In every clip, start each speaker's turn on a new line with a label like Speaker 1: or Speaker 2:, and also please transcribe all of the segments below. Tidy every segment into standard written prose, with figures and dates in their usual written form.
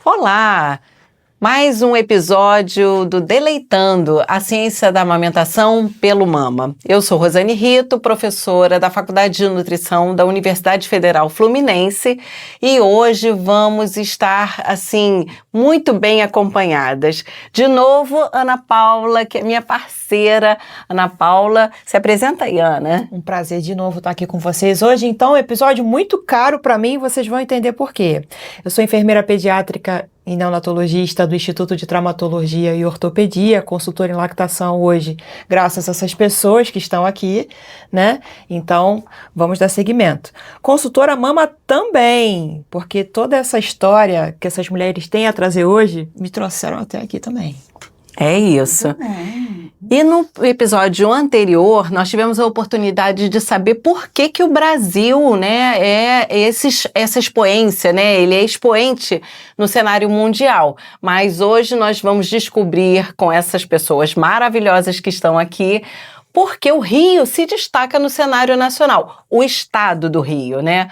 Speaker 1: Olá! Mais um episódio do Deleitando a Ciência da Amamentação pelo Mama. Eu sou Rosane Rito, professora da Faculdade de Nutrição da Universidade Federal Fluminense, e hoje vamos estar, muito bem acompanhadas. De novo, Ana Paula, que é minha parceira. Ana Paula, se apresenta aí, Ana.
Speaker 2: Um prazer de novo estar aqui com vocês hoje. Então, um episódio muito caro para mim, vocês vão entender por quê. Eu sou enfermeira pediátrica e neonatologista do Instituto de Traumatologia e Ortopedia, consultora em lactação hoje, graças a essas pessoas que estão aqui, né? Então, vamos dar seguimento. Consultora mama também, porque toda essa história que essas mulheres têm a trazer hoje, me trouxeram até aqui também.
Speaker 1: É isso. E no episódio anterior, nós tivemos a oportunidade de saber por que o Brasil, né, essa expoência, né, ele é expoente no cenário mundial. Mas hoje nós vamos descobrir com essas pessoas maravilhosas que estão aqui, porque o Rio se destaca no cenário nacional, o estado do Rio, né?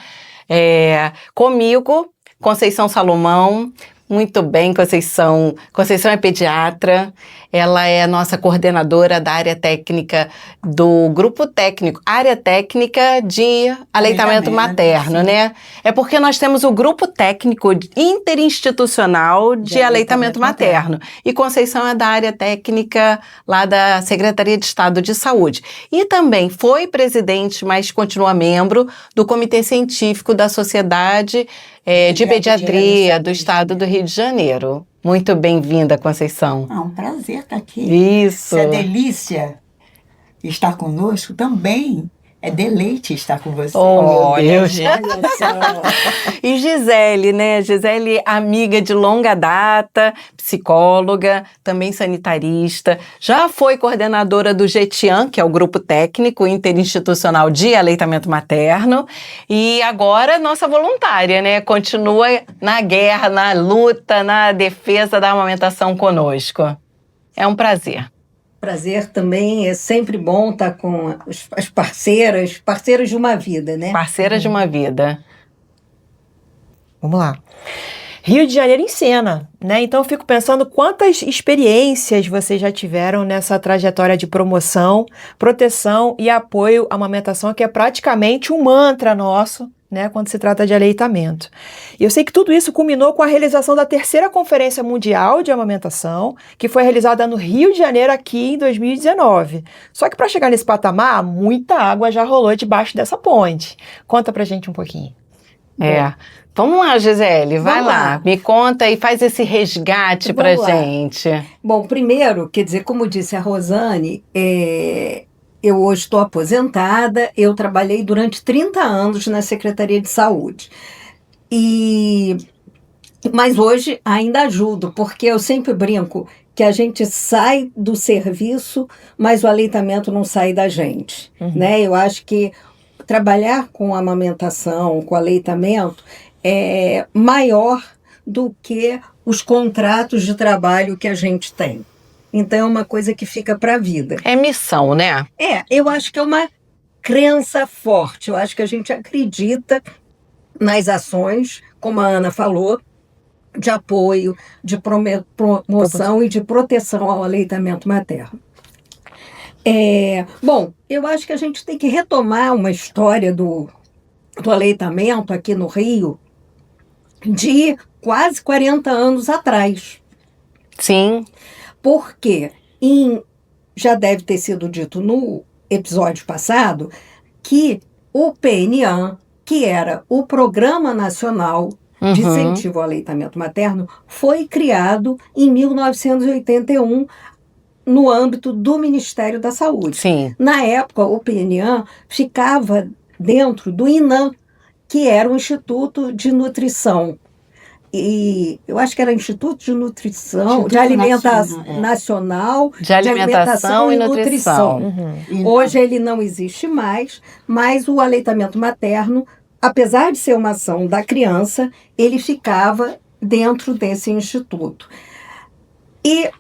Speaker 1: Comigo, Conceição Salomão. Muito bem, Conceição. Conceição é pediatra, ela é nossa coordenadora da área técnica do grupo técnico, área técnica de aleitamento materno, sim. Né? É porque nós temos o grupo técnico interinstitucional de aleitamento materno. E Conceição é da área técnica lá da Secretaria de Estado de Saúde. E também foi presidente, mas continua membro do Comitê Científico da Sociedade de Pediatria do Estado do Rio de Janeiro. Muito bem-vinda, Conceição.
Speaker 3: Um prazer estar aqui.
Speaker 1: Isso.
Speaker 3: Se é delícia estar conosco, também é deleite estar com você.
Speaker 1: Oh, meu Deus. Olha só. E Gisele, né? Gisele, amiga de longa data, psicóloga, também sanitarista, já foi coordenadora do GETIAN, que é o Grupo Técnico Interinstitucional de Aleitamento Materno, e agora nossa voluntária, né? Continua na guerra, na luta, na defesa da amamentação conosco. É um prazer.
Speaker 4: Prazer também, é sempre bom estar com as parceiras de uma vida, né?
Speaker 1: Parceiras de uma vida.
Speaker 2: Vamos lá. Rio de Janeiro em cena, né? Então eu fico pensando quantas experiências vocês já tiveram nessa trajetória de promoção, proteção e apoio à amamentação, que é praticamente um mantra nosso, né, quando se trata de aleitamento. E eu sei que tudo isso culminou com a realização da 3ª Conferência Mundial de Amamentação, que foi realizada no Rio de Janeiro aqui em 2019. Só que para chegar nesse patamar, muita água já rolou debaixo dessa ponte. Conta pra gente um pouquinho.
Speaker 1: Vamos lá, Gisele, vai lá. Me conta e faz esse resgate pra gente.
Speaker 4: Bom, primeiro, quer dizer, como disse a Rosane, eu hoje estou aposentada, eu trabalhei durante 30 anos na Secretaria de Saúde. Mas hoje ainda ajudo, porque eu sempre brinco que a gente sai do serviço, mas o aleitamento não sai da gente. Né? Eu acho que trabalhar com amamentação, com aleitamento, é maior do que os contratos de trabalho que a gente tem. Então, é uma coisa que fica para a vida.
Speaker 1: É missão, né?
Speaker 4: Eu acho que é uma crença forte. Eu acho que a gente acredita nas ações, como a Ana falou, de apoio, de promoção e de proteção ao aleitamento materno. Bom, eu acho que a gente tem que retomar uma história do aleitamento aqui no Rio de quase 40 anos atrás.
Speaker 1: Sim.
Speaker 4: Porque já deve ter sido dito no episódio passado que o PNAM, que era o Programa Nacional de Incentivo ao Aleitamento Materno, foi criado em 1981 no âmbito do Ministério da Saúde.
Speaker 1: Sim.
Speaker 4: Na época, o PNAM ficava dentro do INAM, que era o Instituto de Nutrição. E eu acho que era Instituto de Nutrição, de Alimentação Nacional,
Speaker 1: de Alimentação e Nutrição.
Speaker 4: Hoje ele não existe mais, mas o aleitamento materno, apesar de ser uma ação da criança, ele ficava dentro desse instituto. E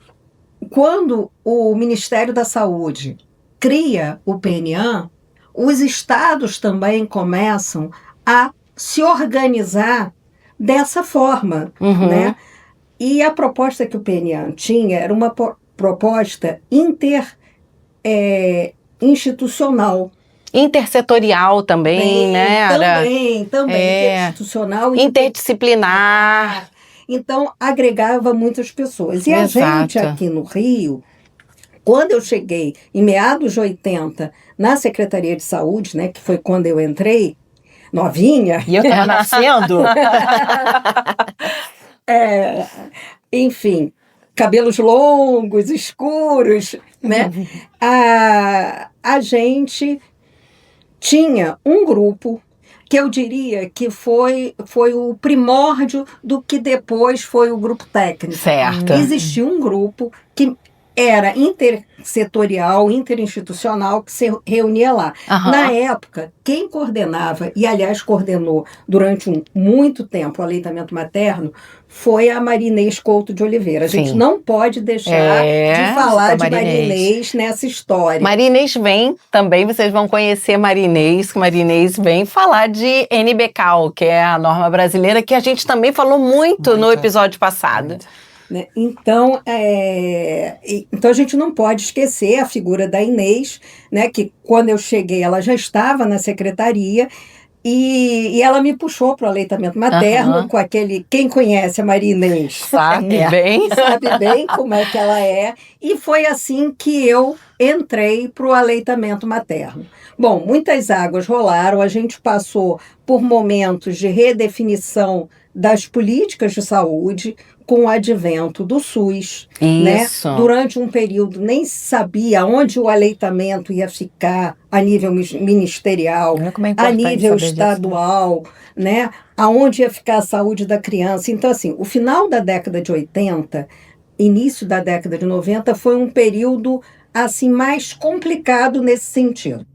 Speaker 4: quando o Ministério da Saúde cria o PNAM, os estados também começam a se organizar dessa forma, né? E a proposta que o PNA tinha era uma proposta institucional.
Speaker 1: Intersetorial também, né?
Speaker 4: Também, institucional.
Speaker 1: Interdisciplinar.
Speaker 4: Então, agregava muitas pessoas. E a gente aqui no Rio, quando eu cheguei, em meados de 80, na Secretaria de Saúde, né, que foi quando eu entrei, novinha.
Speaker 2: E eu estava nascendo.
Speaker 4: Enfim, cabelos longos, escuros, né? A gente tinha um grupo que eu diria que foi o primórdio do que depois foi o grupo técnico.
Speaker 1: Certo.
Speaker 4: Existia um grupo que era intersetorial, interinstitucional, que se reunia lá.
Speaker 1: Uhum.
Speaker 4: Na época, quem coordenava, e aliás coordenou durante muito tempo o aleitamento materno, foi a Maria Inês Couto de Oliveira. A gente não pode deixar de falar de Maria Inês nessa história.
Speaker 1: Maria Inês vem também, vocês vão conhecer Maria Inês, que Maria Inês vem falar de NBCAL, que é a norma brasileira, que a gente também falou muito no episódio passado.
Speaker 4: Né? Então, então a gente não pode esquecer a figura da Inês, né, que quando eu cheguei ela já estava na secretaria e ela me puxou para o aleitamento materno com aquele, quem conhece a Maria Inês
Speaker 1: sabe bem
Speaker 4: como é que ela é, e foi assim que eu entrei para o aleitamento materno. Bom, muitas águas rolaram, a gente passou por momentos de redefinição das políticas de saúde, com o advento do SUS, né? Durante um período nem se sabia onde o aleitamento ia ficar a nível ministerial, a nível estadual, né? Aonde ia ficar a saúde da criança. Então, assim, o final da década de 80, início da década de 90, foi um período assim mais complicado nesse sentido.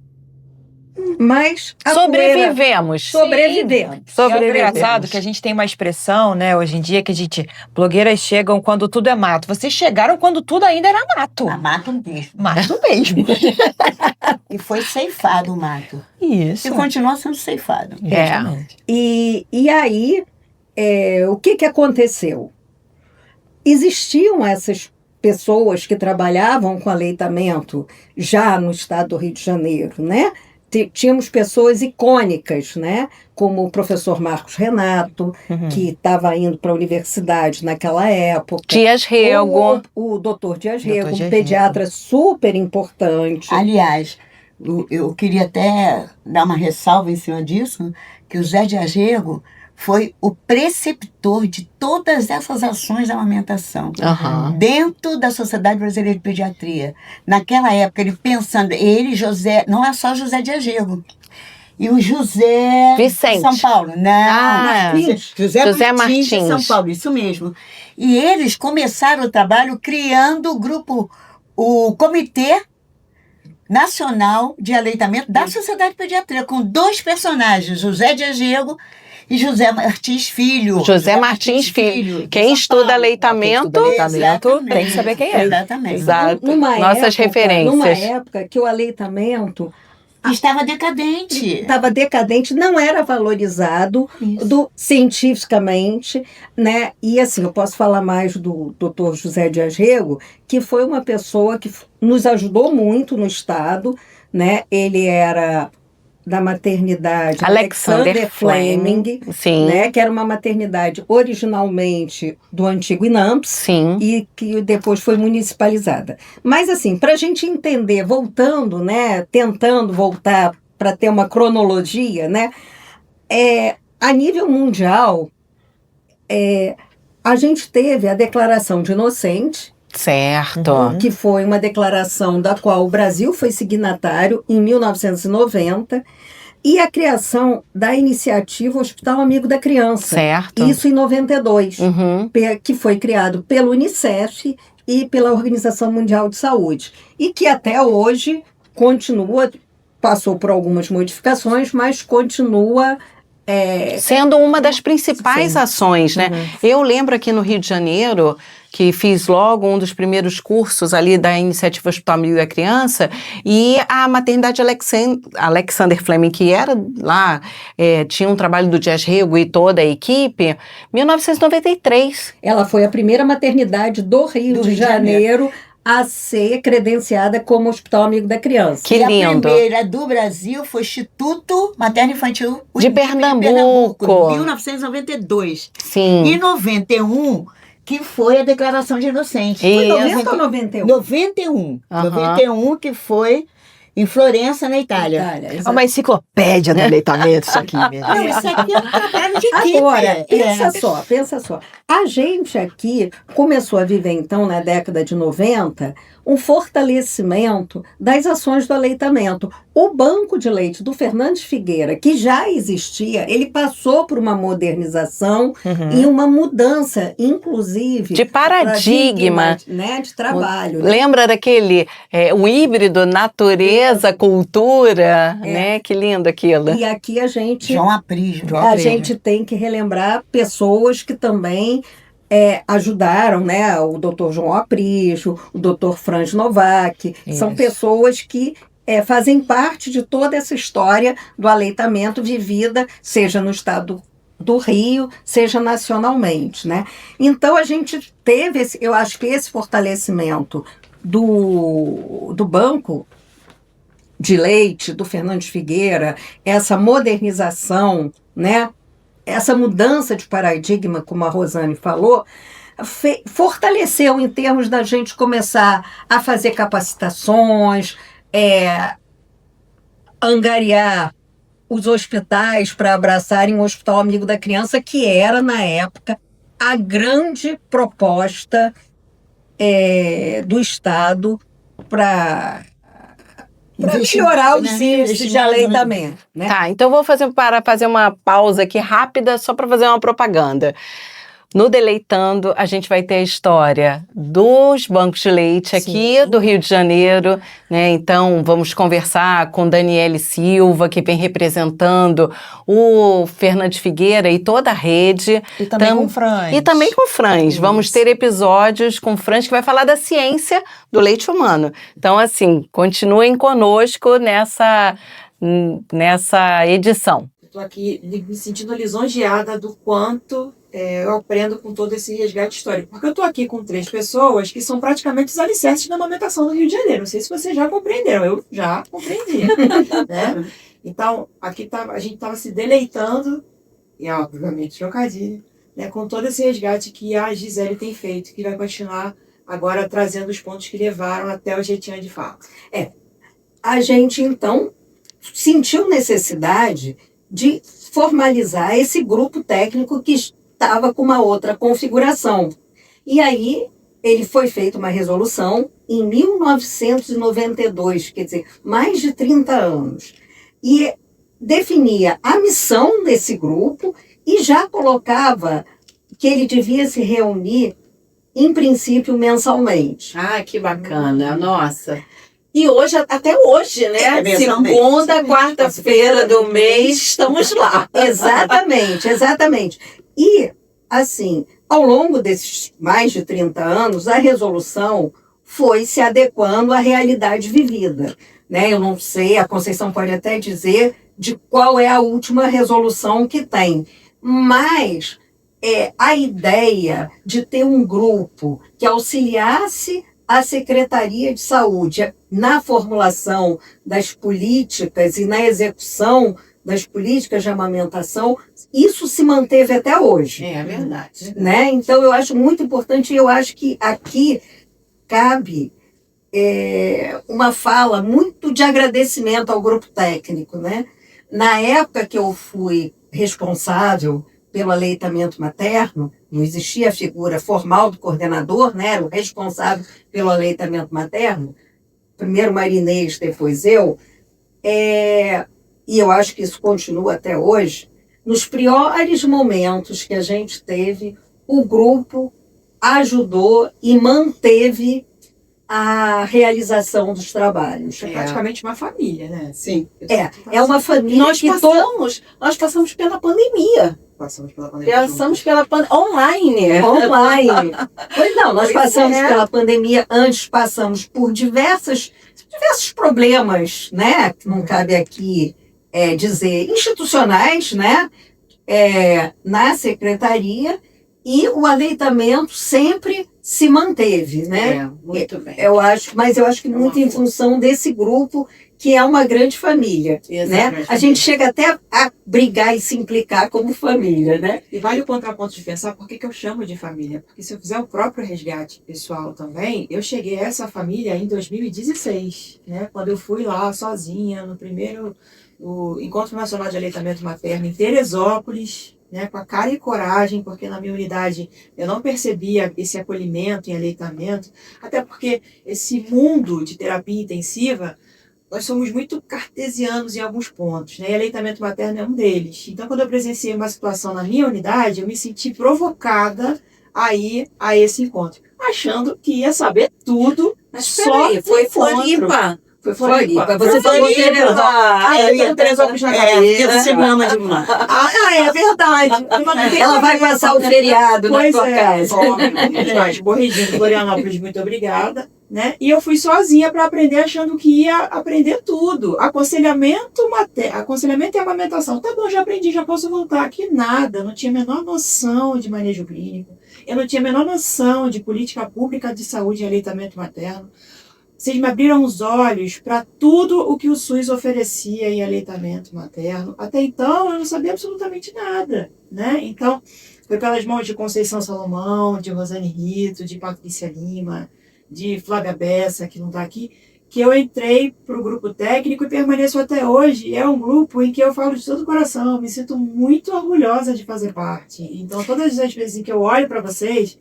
Speaker 4: Mas
Speaker 1: sobrevivemos.
Speaker 2: É engraçado que a gente tem uma expressão, né, hoje em dia, que a gente, blogueiras chegam quando tudo é mato. Vocês chegaram quando tudo ainda era mato.
Speaker 3: Mato mesmo.
Speaker 2: Mato mesmo.
Speaker 3: E foi ceifado o mato.
Speaker 2: Isso.
Speaker 3: E continua sendo ceifado.
Speaker 4: E aí, o que aconteceu? Existiam essas pessoas que trabalhavam com aleitamento já no estado do Rio de Janeiro, né? Tínhamos pessoas icônicas, né? Como o professor Marcos Renato, que estava indo para a universidade naquela época.
Speaker 1: Dias Rego.
Speaker 4: O doutor Dias Rego, um pediatra super importante.
Speaker 3: Aliás, eu queria até dar uma ressalva em cima disso, que o Zé Dias Rego foi o preceptor de todas essas ações de amamentação dentro da Sociedade Brasileira de Pediatria. Naquela época, ele pensando, José, não é só José Dias Rego, e o José
Speaker 1: Vicente.
Speaker 3: de São Paulo. José Martins de São Paulo, isso mesmo. E eles começaram o trabalho criando o grupo, o Comitê Nacional de Aleitamento da Sociedade de Pediatria, com 2 personagens, José Dias Rego e José Martins Filho.
Speaker 1: José Martins Filho. Quem estuda aleitamento
Speaker 2: tem que saber quem é.
Speaker 3: Exatamente.
Speaker 1: Exato. Nossas referências.
Speaker 4: Numa época que o aleitamento
Speaker 3: estava decadente.
Speaker 4: Não era valorizado cientificamente, né? E assim, eu posso falar mais do Dr. José Dias Rego, que foi uma pessoa que nos ajudou muito no Estado, né? Ele era da maternidade Alexander Fleming, né, que era uma maternidade originalmente do antigo INAMPS e que depois foi municipalizada. Mas assim, para a gente entender, voltando, né, tentando voltar para ter uma cronologia, né, a nível mundial, a gente teve a Declaração de Inocente, que foi uma declaração da qual o Brasil foi signatário em 1990, e a criação da iniciativa Hospital Amigo da Criança. Isso em 92, que foi criado pelo Unicef e pela Organização Mundial de Saúde. E que até hoje continua, passou por algumas modificações, mas continua
Speaker 1: Sendo uma das principais ações, né? Eu lembro aqui no Rio de Janeiro que fiz logo um dos primeiros cursos ali da Iniciativa Hospital Amigo da Criança, e a maternidade Alexander Fleming, que era lá, tinha um trabalho do Dias Rego e toda a equipe, 1993.
Speaker 4: Ela foi a primeira maternidade do Rio de Janeiro a ser credenciada como Hospital Amigo da Criança.
Speaker 1: Que lindo.
Speaker 3: A primeira do Brasil foi Instituto Materno Infantil
Speaker 1: de Pernambuco,
Speaker 3: 1992.
Speaker 1: Sim.
Speaker 3: E 91, que foi a Declaração de Inocentes.
Speaker 4: Foi 90 ou 91?
Speaker 3: 91. 91, que foi em Florença, na Itália.
Speaker 2: É uma enciclopédia do aleitamento isso aqui mesmo.
Speaker 3: Não, isso aqui é um trabalho de equipe.
Speaker 4: Agora, pensa só. A gente aqui começou a viver, então, na década de 90, um fortalecimento das ações do aleitamento. O Banco de Leite do Fernandes Figueira, que já existia, ele passou por uma modernização e uma mudança, inclusive...
Speaker 1: de paradigma,
Speaker 4: né, de trabalho.
Speaker 1: Lembra daquele, o híbrido natureza, cultura, né? Que lindo aquilo.
Speaker 4: E aqui a gente...
Speaker 3: João Aprígio.
Speaker 4: A gente tem que relembrar pessoas que também ajudaram, né? O doutor João Aprígio, o doutor Franz Novak. São pessoas que fazem parte de toda essa história do aleitamento vivida, seja no estado do Rio, seja nacionalmente, né? Então a gente teve, eu acho que esse fortalecimento do Banco de Leite, do Fernandes Figueira, essa modernização, né? Essa mudança de paradigma, como a Rosane falou, fortaleceu em termos da gente começar a fazer capacitações, angariar os hospitais para abraçarem o Hospital Amigo da Criança, que era, na época, a grande proposta do Estado para melhorar os índices de aleitamento. Né?
Speaker 1: Tá, então vou fazer uma pausa aqui rápida, só para fazer uma propaganda. No Deleitando, a gente vai ter a história dos bancos de leite aqui do Rio de Janeiro, né? Então, vamos conversar com Daniele Silva, que vem representando o Fernandes Figueira e toda a rede.
Speaker 2: E também com o Franz.
Speaker 1: E também com o Franz. Vamos ter episódios com o Franz, que vai falar da ciência do leite humano. Então, assim, continuem conosco nessa edição.
Speaker 5: Estou aqui me sentindo lisonjeada do quanto eu aprendo com todo esse resgate histórico. Porque eu estou aqui com 3 pessoas que são praticamente os alicerces da amamentação do Rio de Janeiro. Não sei se vocês já compreenderam, eu já compreendi. Né? Então, aqui a gente estava se deleitando, e obviamente trocadilho, né, com todo esse resgate que a Gisele tem feito, que vai continuar agora trazendo os pontos que levaram até o jeitinho de fala.
Speaker 4: A gente, então, sentiu necessidade de formalizar esse grupo técnico que estava com uma outra configuração. E aí, ele foi feita uma resolução em 1992, quer dizer, mais de 30 anos, e definia a missão desse grupo e já colocava que ele devia se reunir, em princípio, mensalmente.
Speaker 6: Ah, que bacana, nossa. E hoje, até hoje, né?
Speaker 3: Mensalmente.
Speaker 6: Segunda, quarta-feira do mês, estamos lá.
Speaker 4: Exatamente. E, assim, ao longo desses mais de 30 anos, a resolução foi se adequando à realidade vivida. Né? Eu não sei, a Conceição pode até dizer de qual é a última resolução que tem. Mas a ideia de ter um grupo que auxiliasse a Secretaria de Saúde na formulação das políticas e na execução das políticas de amamentação, isso se manteve até hoje.
Speaker 6: É verdade.
Speaker 4: Né? Então, eu acho muito importante, e eu acho que aqui cabe uma fala muito de agradecimento ao grupo técnico. Né? Na época que eu fui responsável pelo aleitamento materno, não existia a figura formal do coordenador, né? Era o responsável pelo aleitamento materno, primeiro Marinês, depois eu, e eu acho que isso continua até hoje. Nos piores momentos que a gente teve, o grupo ajudou e manteve a realização dos trabalhos.
Speaker 5: É praticamente uma família, né?
Speaker 6: Sim.
Speaker 4: É uma família
Speaker 6: Nós passamos pela pandemia.
Speaker 5: Passamos pela pandemia.
Speaker 6: Passamos pela pandemia online.
Speaker 4: online. Pois não, nós
Speaker 6: Pois
Speaker 4: passamos
Speaker 6: é.
Speaker 4: pela pandemia, antes passamos por diversos problemas, né? Que não cabe aqui dizer, institucionais, né? Na secretaria, e o aleitamento sempre se manteve, né?
Speaker 6: Muito bem.
Speaker 4: Eu acho que muito em função desse grupo, que é uma grande família, né?
Speaker 6: Exatamente.
Speaker 4: A gente chega até a brigar e se implicar como família, né?
Speaker 5: E vale o contraponto de pensar por que eu chamo de família. Porque se eu fizer o próprio resgate pessoal também, eu cheguei a essa família em 2016, né? Quando eu fui lá sozinha, no Encontro Nacional de Aleitamento Materno em Teresópolis, né? Com a cara e coragem, porque na minha unidade eu não percebia esse acolhimento em aleitamento, até porque esse mundo de terapia intensiva, nós somos muito cartesianos em alguns pontos, né? E aleitamento materno é um deles. Então, quando eu presenciei uma situação na minha unidade, eu me senti provocada a ir a esse encontro, achando que ia saber tudo.
Speaker 6: Mas
Speaker 5: só
Speaker 6: peraí, foi
Speaker 5: no encontro.
Speaker 6: Floripa.
Speaker 5: Foi Floripa.
Speaker 4: Você falou Teresópolis.
Speaker 5: Eu tenho Teresópolis na
Speaker 3: porque
Speaker 5: cabeça.
Speaker 3: você me ama demais.
Speaker 5: É verdade.
Speaker 4: Ela vai passar o feriado na
Speaker 5: Pois
Speaker 4: sua casa.
Speaker 5: Mas, corrigindo, Florianópolis, muito obrigada. Né? E eu fui sozinha para aprender, achando que ia aprender tudo. Aconselhamento e amamentação. Tá bom, já aprendi, já posso voltar. Aqui nada, eu não tinha a menor noção de manejo clínico. Eu não tinha a menor noção de política pública de saúde e aleitamento materno. Vocês me abriram os olhos para tudo o que o SUS oferecia em aleitamento materno. Até então, eu não sabia absolutamente nada, né? Então, foi pelas mãos de Conceição Salomão, de Rosane Rito, de Patrícia Lima, de Flávia Bessa, que não está aqui, que eu entrei para o grupo técnico e permaneço até hoje. É um grupo em que eu falo de todo o coração, me sinto muito orgulhosa de fazer parte. Então, todas as vezes em que eu olho para vocês,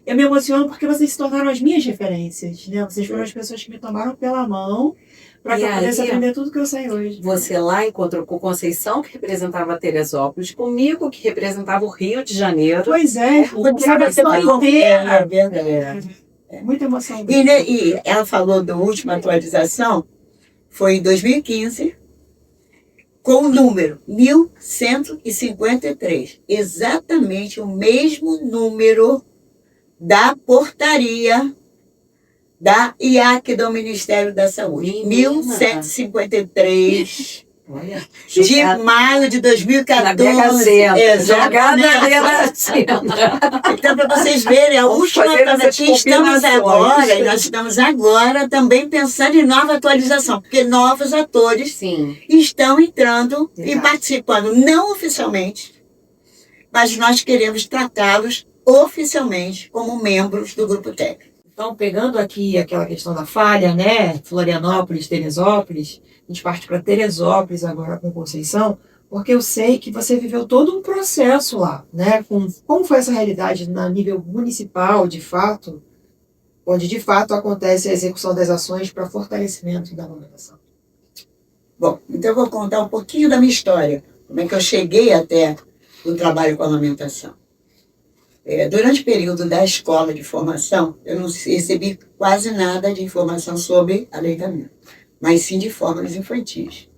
Speaker 5: eu me emociono porque vocês se tornaram as minhas referências, né? Vocês foram as pessoas que me tomaram pela mão para que eu pudesse aprender tudo que eu sei hoje.
Speaker 6: Você lá encontrou com Conceição, que representava Teresópolis, comigo, que representava o Rio de Janeiro.
Speaker 5: Pois é,
Speaker 3: Porque
Speaker 5: sabe a semana inteira.
Speaker 3: verdade.
Speaker 5: Muita emoção.
Speaker 3: E ela falou da última atualização, foi em 2015, com o número 1153. Exatamente o mesmo número da portaria da IAC do Ministério da Saúde.
Speaker 6: Menina.
Speaker 3: 1153
Speaker 6: Olha,
Speaker 3: de maio de 2014.
Speaker 4: Na Mega Sena. Jogada
Speaker 3: Exatamente.
Speaker 4: na Sena.
Speaker 3: Então, para vocês verem, a
Speaker 6: Vamos
Speaker 3: última
Speaker 6: fazer essas
Speaker 3: atualização, estamos
Speaker 6: combinações.
Speaker 3: agora, e nós estamos agora também pensando em nova atualização, porque novos atores
Speaker 6: sim.
Speaker 3: estão entrando e
Speaker 5: Verdade.
Speaker 3: participando, não oficialmente, mas nós queremos tratá-los oficialmente como membros do grupo técnico.
Speaker 5: Então, pegando aqui aquela questão da falha, né? Florianópolis, Teresópolis, a gente parte para Teresópolis agora com Conceição, porque eu sei que você viveu todo um processo lá, né? Como foi essa realidade na nível municipal, de fato, onde de fato acontece a execução das ações para fortalecimento da amamentação.
Speaker 3: Bom, então eu vou contar um pouquinho da minha história, como é que eu cheguei até o trabalho com a amamentação. Durante o período da escola de formação, eu não recebi quase nada de informação sobre aleitamento, mas sim de fórmulas infantis.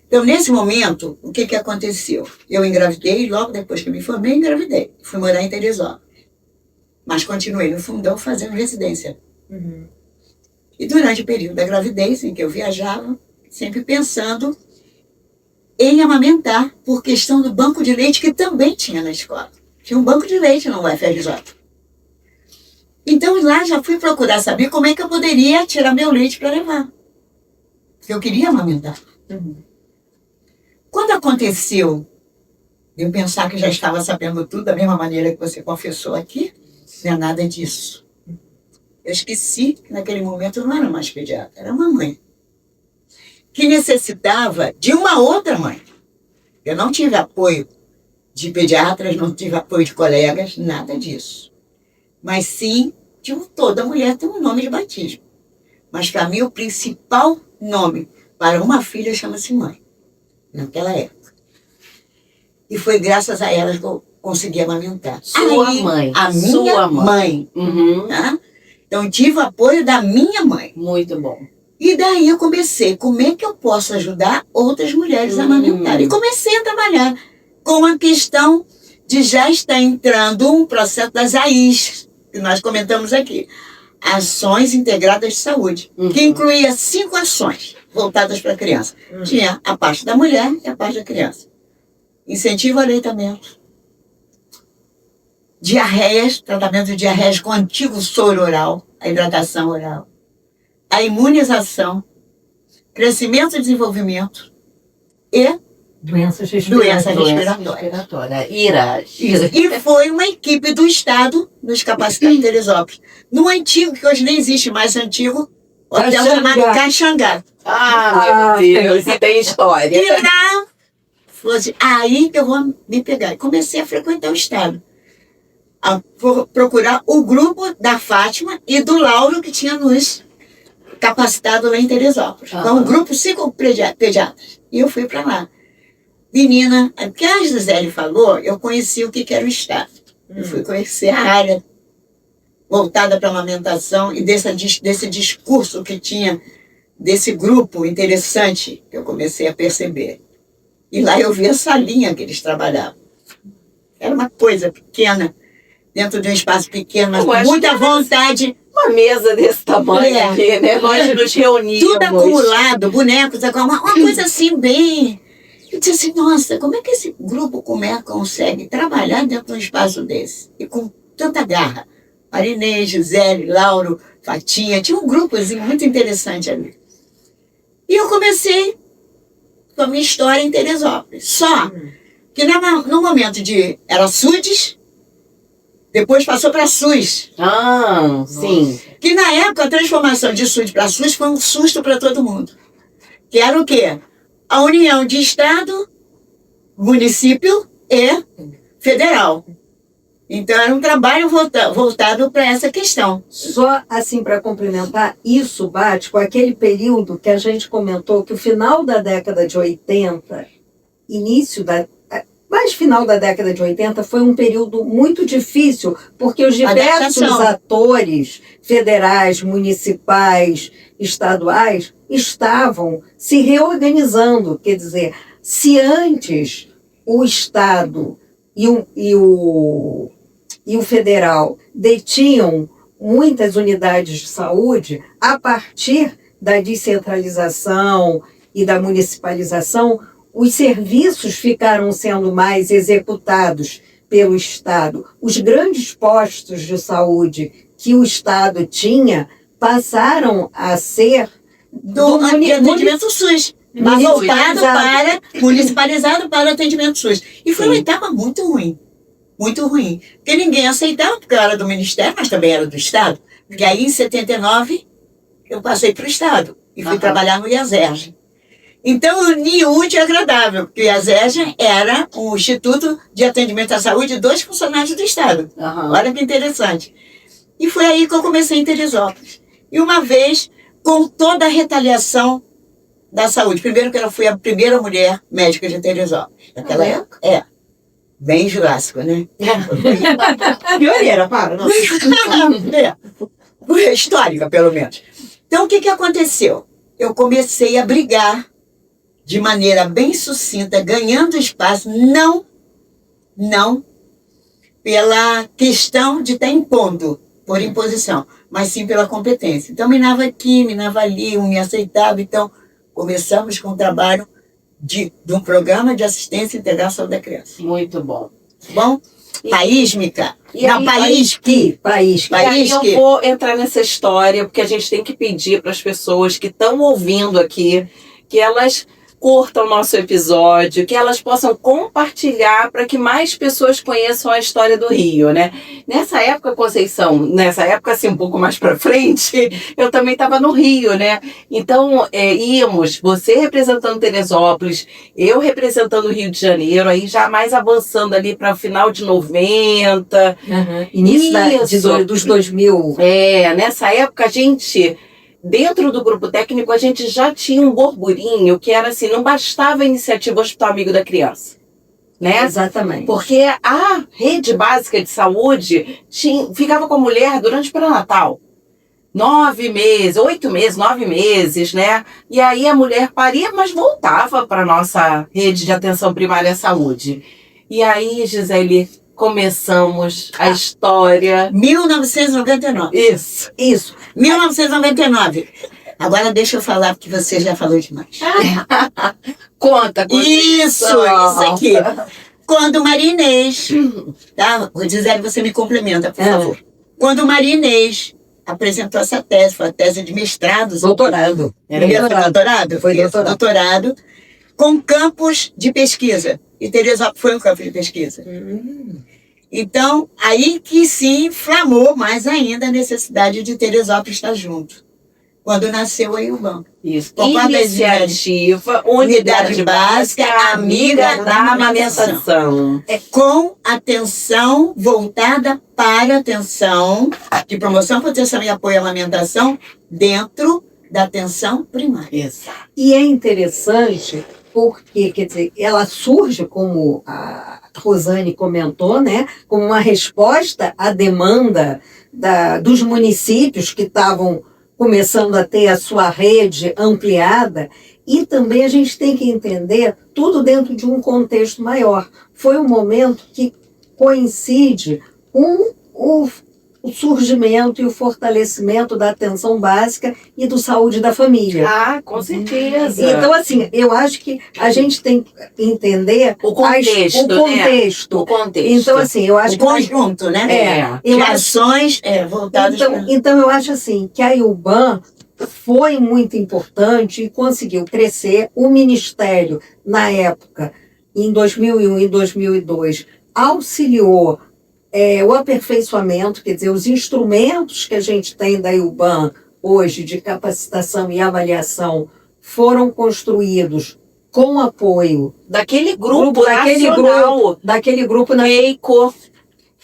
Speaker 3: Então, nesse momento, o que aconteceu? Eu engravidei, logo depois que eu me formei, engravidei. Fui morar em Teresópolis. Mas continuei no fundão fazendo residência.
Speaker 5: Uhum.
Speaker 3: E durante o período da gravidez, em que eu viajava, sempre pensando em amamentar, por questão do banco de leite que também tinha na escola. Tinha um banco de leite no UFRJ. Então lá já fui procurar saber como é que eu poderia tirar meu leite para levar. Porque eu queria amamentar.
Speaker 5: Uhum.
Speaker 3: Quando aconteceu de eu pensar que já estava sabendo tudo da mesma maneira que você confessou aqui, não é nada disso. Eu esqueci que naquele momento eu não era mais pediatra, era uma mãe. Que necessitava de uma outra mãe. Eu não tive apoio de pediatras, não tive apoio de colegas, nada disso. Mas sim, toda mulher tem um nome de batismo. Mas para mim o principal nome para uma filha chama-se mãe, naquela época. E foi graças a elas que eu consegui amamentar.
Speaker 6: Sua mãe.
Speaker 3: A minha
Speaker 6: Sua
Speaker 3: mãe.
Speaker 6: Uhum.
Speaker 3: Tá? Então, tive o apoio da minha mãe.
Speaker 6: Muito bom.
Speaker 3: E daí eu comecei, como é que eu posso ajudar outras mulheres a amamentar? E comecei a trabalhar com a questão de já estar entrando um processo das AIs, que nós comentamos aqui. Ações Integradas de Saúde, que incluía 5 ações voltadas para a criança. Tinha a parte da mulher e a parte da criança. Incentivo ao aleitamento. Diarreias, tratamento de diarreias com antigo soro oral, a hidratação oral. A imunização, crescimento e desenvolvimento e
Speaker 4: Doenças
Speaker 3: doença
Speaker 4: respiratórias.
Speaker 3: respiratória.
Speaker 6: Ira.
Speaker 3: E foi uma equipe do Estado nos capacitar em Teresópolis. No antigo, que hoje nem existe mais antigo, hotel
Speaker 4: Caxangá.
Speaker 3: chamado Caxangá.
Speaker 6: Ah, meu Deus, e tem história.
Speaker 3: E lá, fosse aí que eu vou me pegar. E comecei a frequentar o Estado. A procurar o grupo da Fátima e do Lauro, que tinha nos capacitado lá em Teresópolis. Então, um grupo 5 pediatras. E eu fui para lá. Menina, porque a Gisele falou, eu conheci o que era o Estado. Eu fui conhecer a área voltada para a amamentação e desse discurso que tinha, desse grupo interessante, que eu comecei a perceber. E lá eu vi essa linha que eles trabalhavam. Era uma coisa pequena, dentro de um espaço pequeno, mas com muita vontade.
Speaker 6: Uma mesa desse tamanho aqui, né? Nós nos reunimos.
Speaker 3: Tudo acumulado, bonecos, uma coisa assim bem... Eu disse assim, nossa, como é que esse grupo consegue trabalhar dentro de um espaço desse? E com tanta garra. Marinês, Gisele, Lauro, Fatinha, tinha um grupozinho muito interessante ali. E eu comecei com a minha história em Teresópolis. Só que no momento era SUDES, depois passou para SUS.
Speaker 6: Ah, sim.
Speaker 3: Que na época a transformação de SUS para SUS foi um susto para todo mundo. Que era o quê? A união de Estado, município e federal. Então era um trabalho voltado para essa questão.
Speaker 4: Só assim para complementar, isso bate com aquele período que a gente comentou que o final da década de 80, final da década de 80 foi um período muito difícil, porque os diversos atores federais, municipais, estaduais estavam se reorganizando. Quer dizer, se antes o Estado e o federal detinham muitas unidades de saúde, a partir da descentralização e da municipalização, os serviços ficaram sendo mais executados pelo Estado. Os grandes postos de saúde que o Estado tinha passaram a ser
Speaker 3: do atendimento SUS. Municipalizado para o atendimento SUS. E foi uma etapa muito ruim. Muito ruim. Porque ninguém aceitava, porque eu era do Ministério, mas também era do Estado. Porque aí, em 79, eu passei para o Estado. E fui trabalhar no IASERJ. Então, uni útil e agradável. Porque o IASERJ era um Instituto de Atendimento à Saúde de 2 funcionários do Estado. Olha que interessante. E foi aí que eu comecei em Teresópolis. E uma vez, com toda a retaliação da saúde. Primeiro que ela foi a primeira mulher médica de Teresópolis. Naquela época. Bem jurássico, né?
Speaker 2: Pioneira, para. Não.
Speaker 3: Histórica, pelo menos. Então, o que aconteceu? Eu comecei a brigar de maneira bem sucinta, ganhando espaço, não pela questão de estar impondo, por imposição, mas sim pela competência. Então, minava aqui, minava ali, um me aceitava. Então, começamos com o trabalho de um programa de assistência e integração da criança.
Speaker 6: Muito bom.
Speaker 3: Bom? Paísmica.
Speaker 4: País que.
Speaker 6: E aí eu vou entrar nessa história, porque a gente tem que pedir para as pessoas que estão ouvindo aqui, que elas curtam o nosso episódio, que elas possam compartilhar para que mais pessoas conheçam a história do Rio, né? Nessa época, Conceição, assim, um pouco mais para frente, eu também estava no Rio, né? Então, íamos, você representando Teresópolis, eu representando o Rio de Janeiro, aí já mais avançando ali para o final de 90.
Speaker 4: Início dos 2000.
Speaker 6: Nessa época a gente... Dentro do grupo técnico, a gente já tinha um burburinho que era assim, não bastava a iniciativa Hospital Amigo da Criança, né?
Speaker 4: Exatamente.
Speaker 6: Porque a rede básica de saúde ficava com a mulher durante o pré-natal. 9 meses, 8 meses, 9 meses, né? E aí a mulher paria, mas voltava para a nossa rede de atenção primária à saúde. E aí, Gisele, começamos a história.
Speaker 3: 1999.
Speaker 6: Isso.
Speaker 3: 1999. Agora deixa eu falar, porque você já falou demais.
Speaker 6: Conta.
Speaker 3: Isso aqui. Quando Maria Inês, tá? Gisele, você me complementa, por favor. Quando Maria Inês apresentou essa tese, foi a tese de mestrado.
Speaker 2: Doutorado.
Speaker 3: Doutorado?
Speaker 2: Foi doutorado.
Speaker 3: Doutorado, com campos de pesquisa. E Teresópolis foi um campo de pesquisa. Então, aí que se inflamou mais ainda a necessidade de Teresópolis estar junto. Quando nasceu a IUBAM.
Speaker 6: Isso. Iniciativa Unidade Básica Amiga da Amamentação.
Speaker 3: Com atenção voltada para a atenção de promoção, proteção e apoio à amamentação dentro da atenção primária.
Speaker 6: Exato.
Speaker 4: E é interessante porque, quer dizer, ela surge, como a Rosane comentou, né, como uma resposta à demanda dos municípios que estavam começando a ter a sua rede ampliada, e também a gente tem que entender tudo dentro de um contexto maior. Foi um momento que coincide com o surgimento e o fortalecimento da atenção básica e do saúde da família.
Speaker 6: Ah, com certeza.
Speaker 4: Então, assim, eu acho que a gente tem que entender
Speaker 6: o contexto.
Speaker 4: Né?
Speaker 6: O contexto.
Speaker 4: Então, assim, eu acho
Speaker 3: o conjunto, né?
Speaker 4: Eu
Speaker 3: de
Speaker 4: acho,
Speaker 3: ações voltadas
Speaker 4: então, eu acho assim, que a IUBAM foi muito importante e conseguiu crescer. O Ministério, na época, em 2001 e 2002, auxiliou o aperfeiçoamento, quer dizer, os instrumentos que a gente tem da IUBAM hoje de capacitação e avaliação foram construídos com apoio
Speaker 6: daquele grupo nacional.
Speaker 4: Daquele grupo na
Speaker 6: Keiko,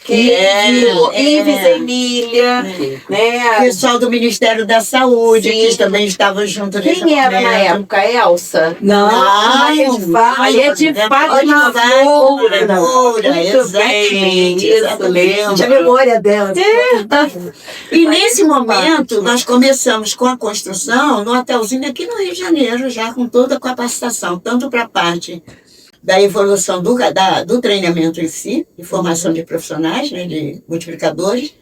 Speaker 6: Ives, Emília, né?
Speaker 3: Pessoal do Ministério da Saúde, que também estavam junto nesse
Speaker 6: Quem era na época? Elsa?
Speaker 4: Não,
Speaker 6: Maria de Fátima Moura.
Speaker 3: Exatamente.
Speaker 4: A memória dela.
Speaker 3: E nesse momento, nós começamos com a construção no hotelzinho aqui no Rio de Janeiro, já com toda a capacitação, tanto para a parte da evolução do treinamento em si, de formação de profissionais, né, de multiplicadores,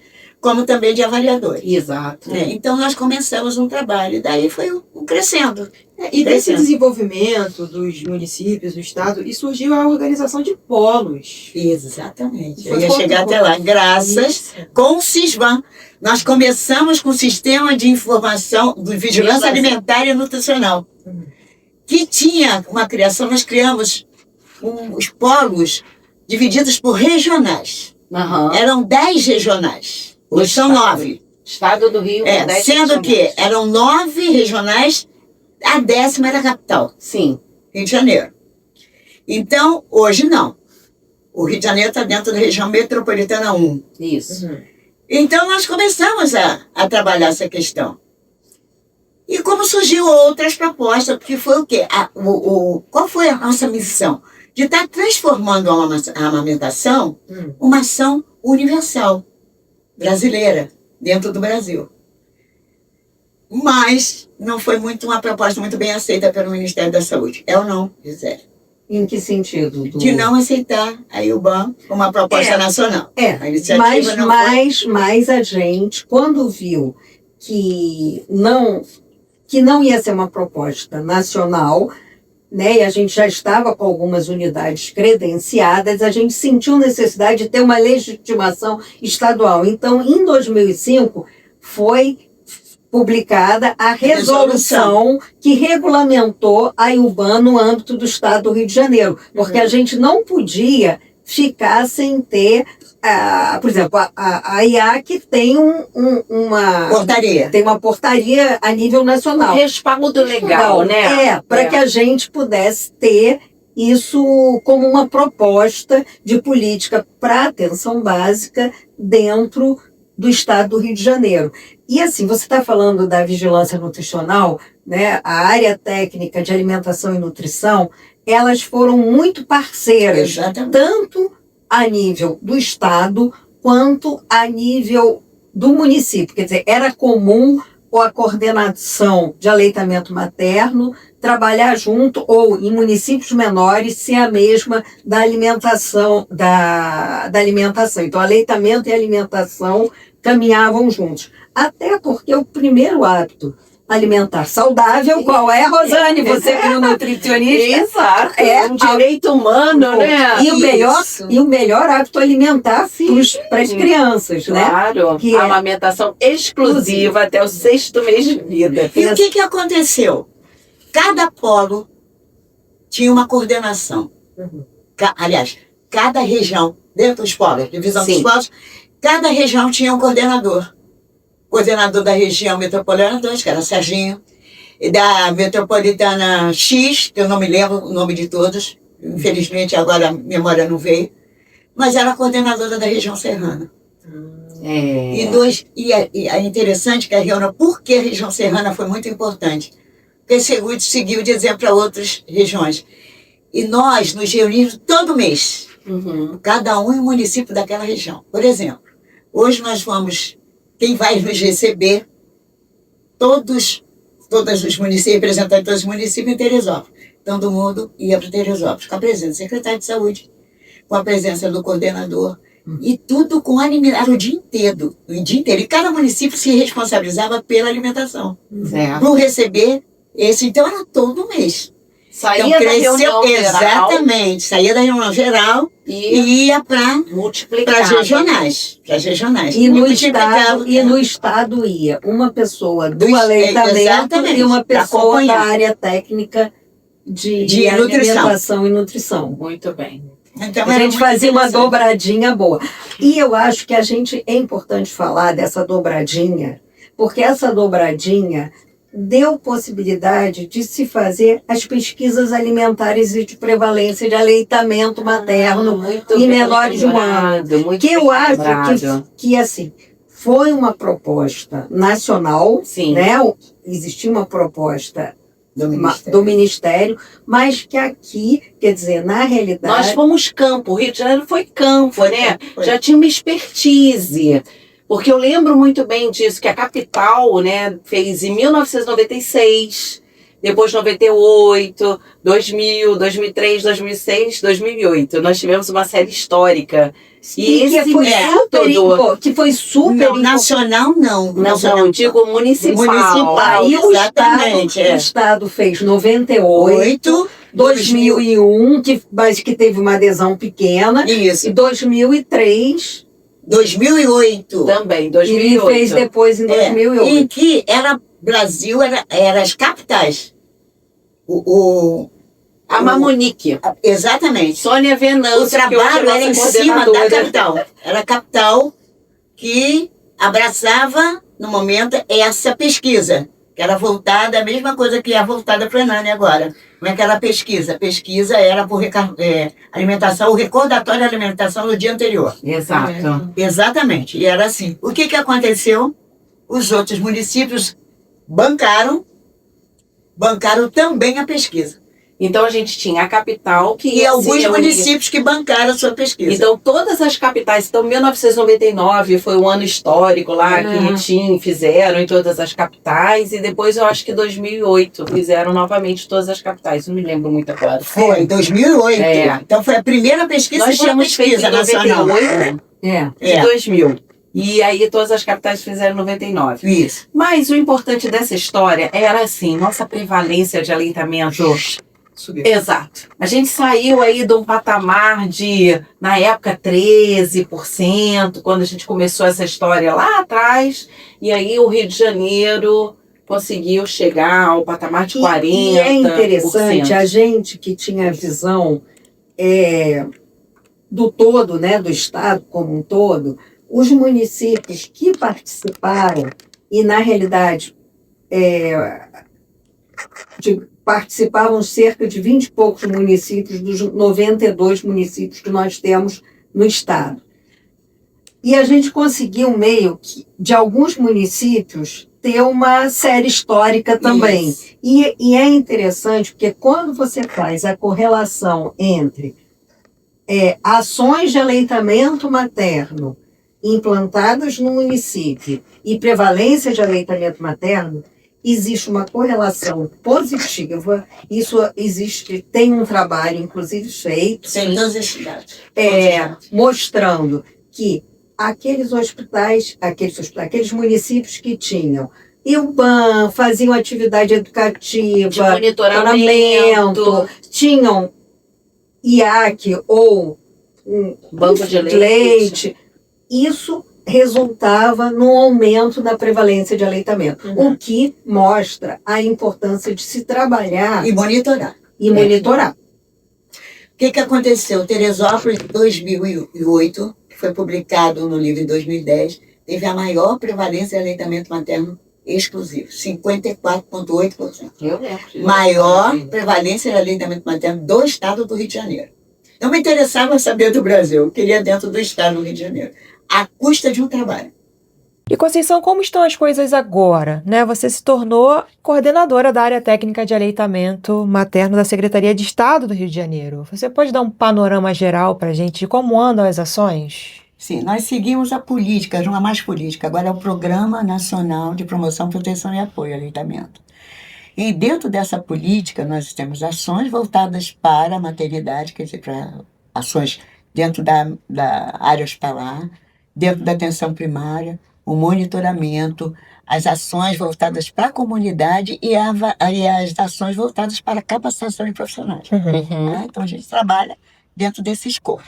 Speaker 3: como também de avaliadores.
Speaker 6: Exato.
Speaker 3: Então, nós começamos um trabalho, e daí foi crescendo.
Speaker 5: E desse desenvolvimento dos municípios, do Estado, e surgiu a organização de polos.
Speaker 3: Exatamente. Eu ia chegar até lá. Graças com o CISBAN. Nós começamos com o Sistema de Informação de Vigilância Alimentar e Nutricional, que tinha uma criação, nós criamos os polos divididos por regionais. Eram 10 regionais. Hoje são 9.
Speaker 6: Estado do Rio. 10
Speaker 3: sendo
Speaker 6: regionais.
Speaker 3: que eram 9 regionais, a 10ª era a capital.
Speaker 6: Sim.
Speaker 3: Rio de Janeiro. Então, hoje não. O Rio de Janeiro está dentro da região metropolitana 1.
Speaker 6: Isso.
Speaker 3: Então, nós começamos a trabalhar essa questão. E como surgiu outras propostas, porque foi o quê? Qual foi a nossa missão? De estar transformando a amamentação uma ação universal, brasileira, dentro do Brasil. Mas não foi uma proposta muito bem aceita pelo Ministério da Saúde. É ou não, Gisele?
Speaker 4: Em que sentido?
Speaker 3: De não aceitar a IUBAM como uma proposta nacional. A iniciativa
Speaker 4: mas a gente, quando viu que não ia ser uma proposta nacional, né, e a gente já estava com algumas unidades credenciadas, a gente sentiu necessidade de ter uma legitimação estadual. Então, em 2005, foi publicada a resolução que regulamentou a IUBAM no âmbito do Estado do Rio de Janeiro, porque a gente não podia ficar sem ter, por exemplo, a IAC tem uma portaria a nível nacional.
Speaker 6: Um respaldo legal, né?
Speaker 4: Para que a gente pudesse ter isso como uma proposta de política para atenção básica dentro do Estado do Rio de Janeiro. E assim, você está falando da vigilância nutricional, né? A área técnica de alimentação e nutrição, elas foram muito parceiras, tanto a nível do Estado, quanto a nível do município. Quer dizer, era comum a coordenação de aleitamento materno trabalhar junto ou em municípios menores ser a mesma da alimentação, da alimentação. Então, aleitamento e alimentação caminhavam juntos. Até porque o primeiro hábito alimentar saudável, qual é, Rosane? Você que é nutricionista.
Speaker 6: Exato,
Speaker 4: É
Speaker 6: um direito humano, né?
Speaker 4: E o melhor hábito alimentar para as crianças, né?
Speaker 6: Claro,
Speaker 4: Que é
Speaker 6: amamentação exclusiva até o 6º mês de vida.
Speaker 3: E o que aconteceu? Cada polo tinha uma coordenação. Aliás, cada região, dentro dos polos, divisão dos polos, cada região tinha um coordenador. Coordenador da região metropolitana 2, que era Serginho, e da metropolitana X, que eu não me lembro o nome de todos, infelizmente agora a memória não veio, mas era a coordenadora da região serrana. E é interessante que a região, porque a região serrana foi muito importante, porque seguiu de exemplo para outras regiões. E nós nos reunimos todo mês, cada um em um município daquela região. Por exemplo, hoje nós vamos, quem vai nos receber, todos os municípios, representantes de todos os municípios em Teresópolis. Todo mundo ia para Teresópolis, com a presença do secretário de saúde, com a presença do coordenador, e tudo com alimentar o dia inteiro. E cada município se responsabilizava pela alimentação. Para receber esse, então era todo mês.
Speaker 6: Saía
Speaker 3: então,
Speaker 6: da reunião geral.
Speaker 3: Exatamente, saía da reunião geral e ia para as regionais. E
Speaker 4: no estado ia uma pessoa do aleitamento e uma pessoa da área técnica de alimentação e nutrição.
Speaker 6: Muito bem.
Speaker 3: Então,
Speaker 4: a gente fazia uma dobradinha boa. E eu acho que é importante falar dessa dobradinha, porque essa dobradinha deu possibilidade de se fazer as pesquisas alimentares e de prevalência de aleitamento materno em menores de 1 ano. Que eu acho que assim, foi uma proposta nacional, né? Existia uma proposta do Ministério, mas que aqui, quer dizer, na realidade...
Speaker 6: Nós fomos campo, o Rio de Janeiro foi campo, né? Já tinha uma expertise. Porque eu lembro muito bem disso, que a capital, né, fez em 1996, depois 98, 2000, 2003, 2006, 2008. Nós tivemos uma série histórica. E esse método...
Speaker 4: Que foi super...
Speaker 3: Nacional, não.
Speaker 6: Não, digo municipal.
Speaker 4: Aí o Estado fez 98, 2001, mas que teve uma adesão pequena.
Speaker 3: Isso.
Speaker 4: E 2003...
Speaker 3: 2008.
Speaker 6: Também, 2008.
Speaker 4: E fez depois em 2008.
Speaker 3: Em que Brasil era as capitais.
Speaker 6: A Mamonique.
Speaker 3: Exatamente.
Speaker 6: Sônia Venâncio.
Speaker 3: O trabalho era em cima da capital. Era a capital que abraçava, no momento, essa pesquisa. Que era voltada, a mesma coisa que é voltada para a Hernani agora. Como é que era a pesquisa? A pesquisa era por alimentação, o recordatório de alimentação do dia anterior.
Speaker 6: Exato.
Speaker 3: Exatamente. E era assim. O que aconteceu? Os outros municípios bancaram também a pesquisa.
Speaker 6: Então a gente tinha a capital que...
Speaker 3: E alguns municípios que bancaram a sua pesquisa.
Speaker 6: Então todas as capitais, então 1999 foi um ano histórico lá que fizeram em todas as capitais, e depois eu acho que 2008 fizeram novamente todas as capitais, não me lembro muito agora.
Speaker 3: Foi, 2008. Então foi a primeira pesquisa.
Speaker 6: Nós tínhamos feito em 98 e 2000. E aí todas as capitais fizeram 99.
Speaker 3: Isso.
Speaker 6: Mas o importante dessa história era assim, nossa prevalência de aleitamento...
Speaker 5: Subiu.
Speaker 6: Exato. A gente saiu aí de um patamar de, na época, 13%, quando a gente começou essa história lá atrás, e aí o Rio de Janeiro conseguiu chegar ao patamar de 40%.
Speaker 4: E é interessante, a gente que tinha a visão do todo, né, do Estado como um todo, os municípios que participaram, e na realidade participavam cerca de 20 e poucos municípios dos 92 municípios que nós temos no estado. E a gente conseguiu meio que, de alguns municípios, ter uma série histórica também. E é interessante porque quando você faz a correlação entre ações de aleitamento materno implantadas no município e prevalência de aleitamento materno, existe uma correlação positiva. Isso existe, tem um trabalho, inclusive, feito,
Speaker 3: Em todas as cidades.
Speaker 4: mostrando que aqueles hospitais, aqueles municípios que tinham IUBAN, faziam atividade educativa,
Speaker 6: De monitoramento.
Speaker 4: tinham IAC ou
Speaker 6: Banco de
Speaker 4: leite, isso resultava no aumento da prevalência de aleitamento, o que mostra a importância de se trabalhar
Speaker 3: E monitorar.
Speaker 4: e monitorar.
Speaker 3: O que aconteceu? Teresópolis, em 2008, que foi publicado no livro em 2010, teve a maior prevalência de aleitamento materno exclusivo, 54,8%.
Speaker 6: Eu lembro.
Speaker 3: Maior prevalência de aleitamento materno do estado do Rio de Janeiro. Não me interessava saber do Brasil, eu queria dentro do estado do Rio de Janeiro, à custa de um trabalho.
Speaker 2: E Conceição, como estão as coisas agora? Né? Você se tornou coordenadora da área técnica de aleitamento materno da Secretaria de Estado do Rio de Janeiro. Você pode dar um panorama geral para a gente de como andam as ações?
Speaker 3: Sim, nós seguimos a política, não é mais política, agora é o Programa Nacional de Promoção, Proteção e Apoio ao Aleitamento. E dentro dessa política, nós temos ações voltadas para a maternidade, quer dizer, para ações dentro da área hospitalar, dentro da atenção primária, o monitoramento, as ações voltadas para a comunidade e as ações voltadas para a capacitação de profissionais. Né? Então, a gente trabalha dentro desse escopo.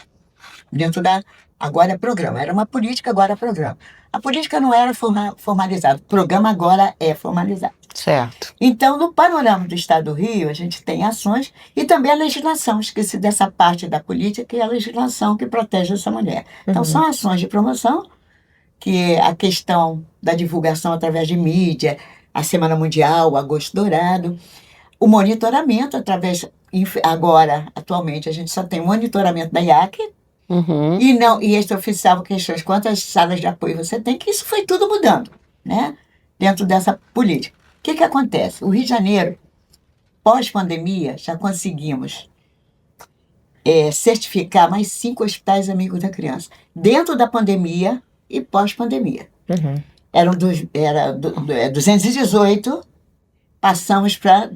Speaker 3: Dentro da... Agora é programa. Era uma política, agora é programa. A política não era formalizada. O programa agora é formalizado.
Speaker 1: Certo.
Speaker 3: Então, no panorama do Estado do Rio, a gente tem ações e também a legislação. Esqueci dessa parte da política, que é a legislação que protege essa mulher. Então, são ações de promoção, que é a questão da divulgação através de mídia, a Semana Mundial, o Agosto Dourado, o monitoramento através... Agora, atualmente, a gente só tem monitoramento da IAC, e extraoficial questões quantas salas de apoio você tem, que isso foi tudo mudando, né? Dentro dessa política. O que acontece? O Rio de Janeiro, pós-pandemia, já conseguimos certificar mais 5 hospitais amigos da criança. Dentro da pandemia e pós-pandemia. Era 218, passamos para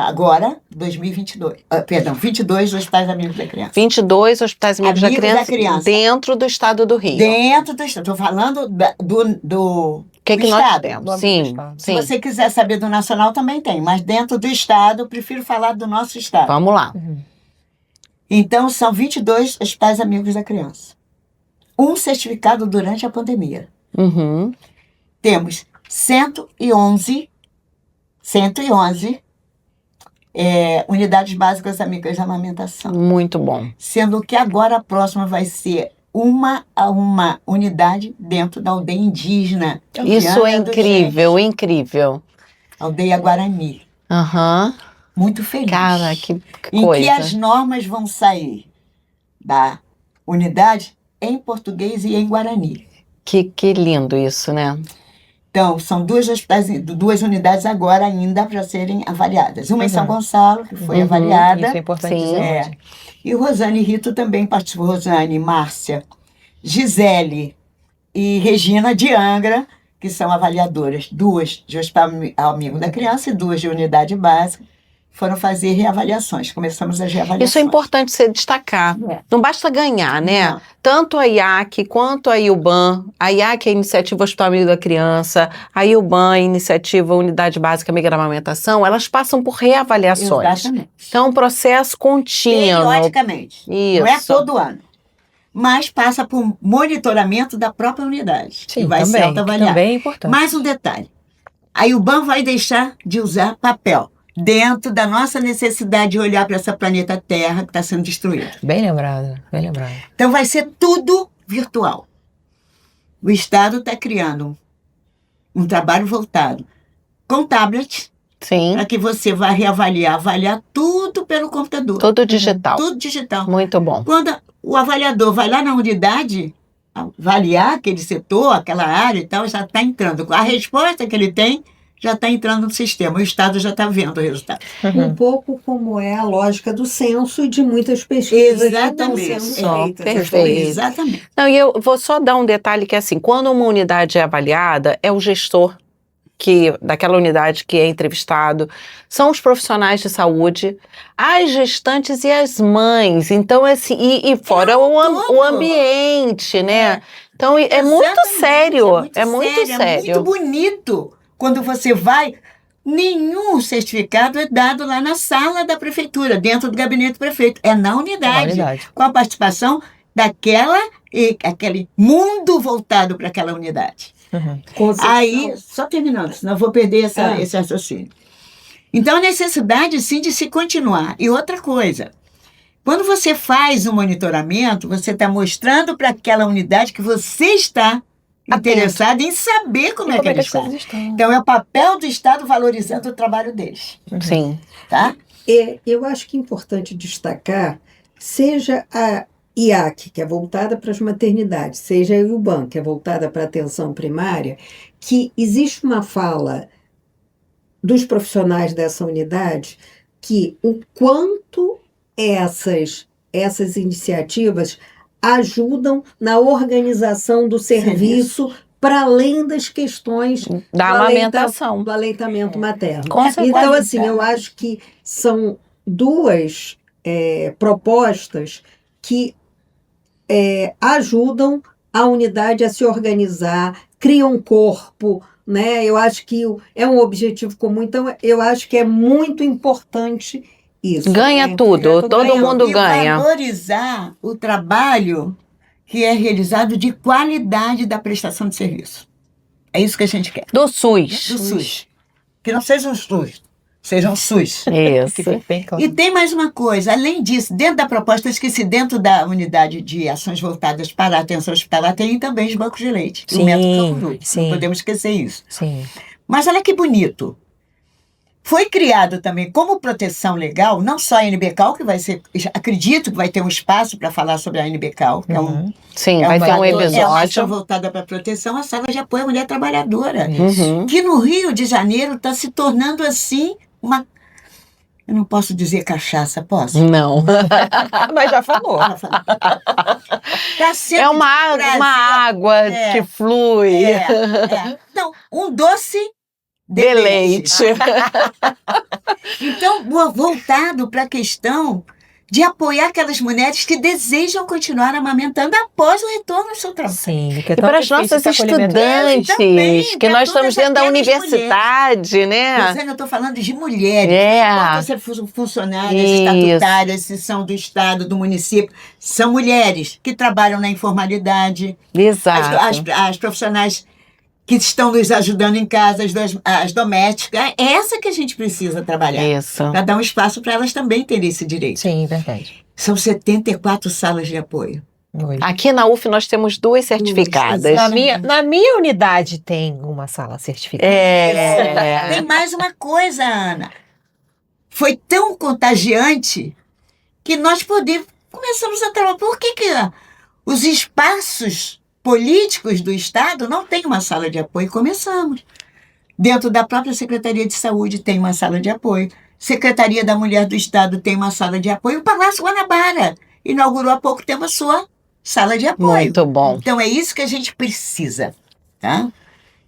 Speaker 3: agora, 2022. Perdão, 22 hospitais amigos da criança.
Speaker 1: 22 hospitais amigos da
Speaker 3: Amigos da criança.
Speaker 1: dentro do estado do Rio.
Speaker 3: Dentro do estado. Estou falando do
Speaker 1: O que
Speaker 3: do
Speaker 1: nós
Speaker 3: estado.
Speaker 1: temos? Sim,
Speaker 3: Se
Speaker 1: sim.
Speaker 3: você quiser saber do nacional, também tem. Mas dentro do estado, eu prefiro falar do nosso estado.
Speaker 1: Vamos lá.
Speaker 3: Então, são 22 hospitais amigos da criança. Um certificado durante a pandemia. Temos 111 unidades básicas amigas de amamentação.
Speaker 1: Muito bom.
Speaker 3: Sendo que agora a próxima vai ser uma unidade dentro da aldeia indígena.
Speaker 1: Isso é
Speaker 3: Viana do
Speaker 1: incrível,
Speaker 3: Gente.
Speaker 1: incrível.
Speaker 3: Aldeia Guarani. Muito feliz.
Speaker 1: Cara, que
Speaker 3: Em
Speaker 1: coisa.
Speaker 3: que as normas vão sair da unidade em português e em Guarani.
Speaker 1: Que lindo isso, né?
Speaker 3: Então, são duas unidades agora ainda para serem avaliadas. Uma em São Gonçalo, que foi avaliada.
Speaker 2: Isso é importante
Speaker 1: Sim.
Speaker 2: dizer.
Speaker 3: E Rosane e Rito também participou. Rosane, Márcia, Gisele e Regina de Angra, que são avaliadoras. 2 de Hospital Amigo da Criança e 2 de Unidade Básica. Foram fazer reavaliações. Começamos as reavaliações.
Speaker 1: Isso é importante você destacar. Não basta ganhar, né?
Speaker 3: Não.
Speaker 1: Tanto a IAC quanto a IUBAN. A IAC é a Iniciativa Hospital Amigo da Criança, a IUBAN é a Iniciativa Unidade Básica Amiga da Amamentação, elas passam por reavaliações.
Speaker 3: Exatamente.
Speaker 1: Então, é um processo contínuo.
Speaker 3: Periodicamente.
Speaker 1: Isso.
Speaker 3: Não é todo ano. Mas passa por monitoramento da própria unidade.
Speaker 2: Sim,
Speaker 3: que vai ser
Speaker 2: também, que
Speaker 3: autoavaliado.
Speaker 2: também é importante.
Speaker 3: Mais um detalhe. A IUBAN vai deixar de usar papel dentro da nossa necessidade de olhar para essa planeta Terra que está sendo destruída.
Speaker 2: Bem lembrado, bem lembrado.
Speaker 3: Então vai ser tudo virtual. O Estado está criando um trabalho voltado com tablet,
Speaker 1: Sim.
Speaker 3: para que você vá avaliar tudo pelo computador.
Speaker 1: Tudo digital.
Speaker 3: Tudo digital.
Speaker 1: Muito bom.
Speaker 3: Quando o avaliador vai lá na unidade avaliar aquele setor, aquela área e tal, já está entrando. A resposta que ele tem já está entrando no sistema, o Estado já está vendo o resultado.
Speaker 4: Um pouco como é a lógica do censo e de muitas pesquisas
Speaker 3: Exatamente.
Speaker 4: que estão sendo
Speaker 1: Só,
Speaker 4: feitas.
Speaker 1: perfeito.
Speaker 3: Exatamente.
Speaker 1: Não, e eu vou só dar um detalhe que é assim, quando uma unidade é avaliada, é o gestor daquela unidade que é entrevistado, são os profissionais de saúde, as gestantes e as mães. Então, assim, e fora o ambiente, né? Então, é muito
Speaker 3: Exatamente,
Speaker 1: sério. É muito sério.
Speaker 3: É muito bonito quando você vai. Nenhum certificado é dado lá na sala da prefeitura, dentro do gabinete do prefeito. É na unidade. Com a participação aquele mundo voltado para aquela unidade. Aí, só terminando, senão eu vou perder esse raciocínio. Então, a necessidade, sim, de se continuar. E outra coisa, quando você faz um monitoramento, você está mostrando para aquela unidade que você está interessado em saber como é que eles estão. Então, é o papel do Estado valorizando o trabalho deles.
Speaker 1: Sim.
Speaker 3: Tá?
Speaker 4: Eu acho que é importante destacar, seja a IAC, que é voltada para as maternidades, seja a IUBAN, que é voltada para a atenção primária, que existe uma fala dos profissionais dessa unidade que o quanto essas iniciativas ajudam na organização do serviço para além das questões
Speaker 1: da amamentação,
Speaker 4: do aleitamento materno.
Speaker 1: Com
Speaker 4: Então, assim, eu acho que são duas propostas que ajudam a unidade a se organizar, criam um corpo, né? Eu acho que é um objetivo comum, então eu acho que é muito importante isso.
Speaker 1: Ganha tudo, todo mundo ganha.
Speaker 3: E valorizar o trabalho que é realizado de qualidade da prestação de serviço. É isso que a gente quer.
Speaker 1: Do SUS.
Speaker 3: Do SUS. Que não sejam SUS, sejam SUS.
Speaker 1: Isso.
Speaker 3: E tem mais uma coisa, além disso, dentro da proposta, eu esqueci, dentro da unidade de ações voltadas para a atenção hospitalar, tem também os bancos de leite.
Speaker 2: Sim,
Speaker 3: o método Procuru,
Speaker 2: sim.
Speaker 3: não podemos esquecer isso.
Speaker 2: Sim.
Speaker 3: Mas olha que bonito. Foi criado também como proteção legal, não só a NBCAL, que vai ser, acredito que vai ter um espaço para falar sobre a NBCAL, que
Speaker 1: Sim, vai ter um
Speaker 3: é uma ação
Speaker 1: episódio.
Speaker 3: voltada para a proteção, a sala de apoio à mulher trabalhadora,
Speaker 1: Uhum.
Speaker 3: que no Rio de Janeiro está se tornando assim uma... Eu não posso dizer cachaça, posso?
Speaker 1: Não.
Speaker 2: Mas já falou.
Speaker 3: Tá sendo
Speaker 1: É uma água que flui.
Speaker 3: Então, um doce
Speaker 1: De leite.
Speaker 3: Então, voltado para a questão de apoiar aquelas mulheres que desejam continuar amamentando após o retorno ao seu trabalho.
Speaker 2: Sim,
Speaker 1: E para as nossas estudantes,
Speaker 3: também,
Speaker 1: que
Speaker 3: pra
Speaker 1: nós estamos
Speaker 3: todas
Speaker 1: dentro da
Speaker 3: aquelas
Speaker 1: universidade, né?
Speaker 3: Mas eu estou falando de mulheres,
Speaker 1: É.
Speaker 3: não importa se são funcionárias
Speaker 1: Isso.
Speaker 3: estatutárias, se são do Estado, do município, são mulheres que trabalham na informalidade,
Speaker 1: Exato.
Speaker 3: as profissionais que estão nos ajudando em casa, as domésticas. É essa que a gente precisa trabalhar.
Speaker 1: Isso.
Speaker 3: Para dar um espaço para elas também terem esse direito.
Speaker 2: Sim, verdade.
Speaker 3: São 74 salas de apoio.
Speaker 1: Aqui na UF nós temos 2 certificadas.
Speaker 2: Na minha unidade tem uma sala certificada.
Speaker 3: Tem mais uma coisa, Ana. Foi tão contagiante que nós começamos a trabalhar. Por que os espaços políticos do Estado não têm uma sala de apoio? Começamos. Dentro da própria Secretaria de Saúde tem uma sala de apoio. Secretaria da Mulher do Estado tem uma sala de apoio. O Palácio Guanabara inaugurou há pouco tempo a sua sala de apoio.
Speaker 1: Muito bom.
Speaker 3: Então, é isso que a gente precisa. Tá?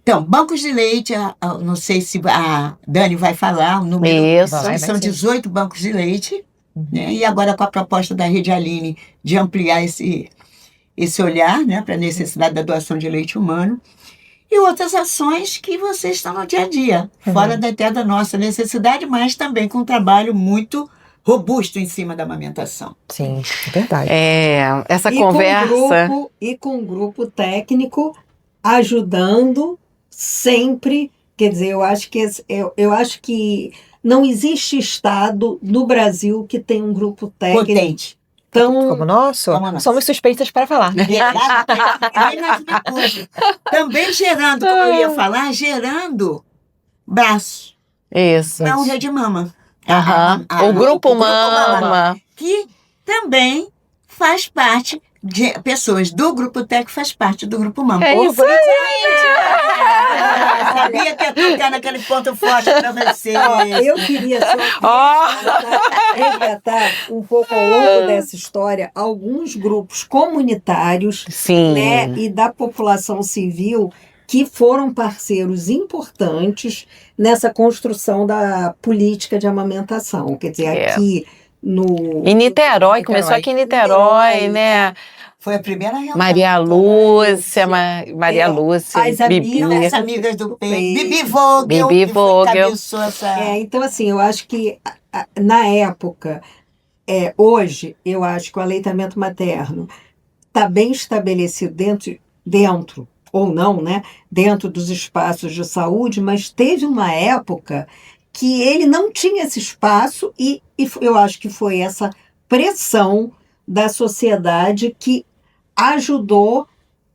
Speaker 3: Então, bancos de leite, não sei se a Dani vai falar o número.
Speaker 1: Isso.
Speaker 3: São 18 bancos de leite. Né? E agora com a proposta da Rede Aline de ampliar esse olhar, né, para a necessidade da doação de leite humano. E outras ações que vocês estão no dia a dia, fora até da nossa necessidade, mas também com um trabalho muito robusto em cima da amamentação.
Speaker 2: Sim, verdade.
Speaker 1: Essa conversa...
Speaker 4: Com um grupo técnico ajudando sempre. Quer dizer, eu acho que não existe estado no Brasil que tem um grupo técnico
Speaker 3: Potente.
Speaker 2: Como nosso, somos suspeitas para falar.
Speaker 3: Também gerando, como eu ia falar, gerando braço.
Speaker 1: Isso.
Speaker 3: Para a Rede Mama.
Speaker 1: O Grupo Mama.
Speaker 3: Que também faz parte de pessoas do Grupo Tec faz parte do Grupo Mama.
Speaker 1: É isso
Speaker 3: aí! Eu sabia que ia tocar naquele ponto forte para você.
Speaker 4: Eu queria só resgatar um pouco ao longo dessa história alguns grupos comunitários,
Speaker 1: Sim.
Speaker 4: né, e da população civil que foram parceiros importantes nessa construção da política de amamentação. Quer dizer, aqui no...
Speaker 1: Em Niterói, começou aqui em Niterói, né?
Speaker 3: Foi a primeira reunião.
Speaker 1: Maria Lúcia, Maria Lúcia,
Speaker 4: as
Speaker 1: Bibi.
Speaker 3: As amigas do peito. Bibi Vogel.
Speaker 1: Bibi Vogel.
Speaker 4: Então, assim, eu acho que na época, hoje, eu acho que o aleitamento materno está bem estabelecido dentro, ou não, né? Dentro dos espaços de saúde, mas teve uma época que ele não tinha esse espaço e eu acho que foi essa pressão da sociedade que ajudou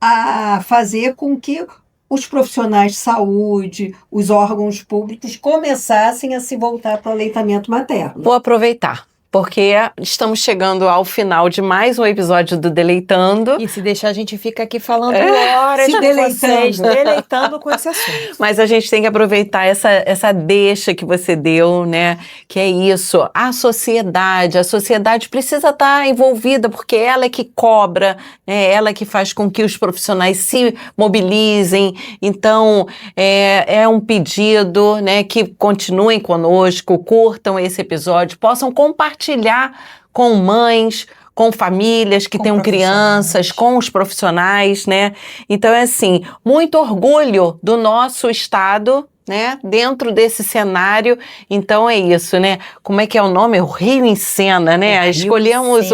Speaker 4: a fazer com que os profissionais de saúde, os órgãos públicos começassem a se voltar para o aleitamento materno.
Speaker 1: Vou aproveitar, porque estamos chegando ao final de mais um episódio do Deleitando.
Speaker 2: E se deixar, a gente fica aqui falando horas
Speaker 4: Se
Speaker 2: com vocês,
Speaker 4: deleitando.
Speaker 2: deleitando com esse assunto.
Speaker 1: Mas a gente tem que aproveitar essa deixa que você deu, né? Que é isso, a sociedade precisa estar envolvida, porque ela é que cobra, né? Ela é que faz com que os profissionais se mobilizem. Então, é um pedido, né? Que continuem conosco, curtam esse episódio, possam compartilhar com mães, com famílias que tenham crianças, com os profissionais, né? Então, é assim, muito orgulho do nosso estado, né? Dentro desse cenário. Então, é isso, né? Como é que é o nome? O Rio em Cena, né? Escolhemos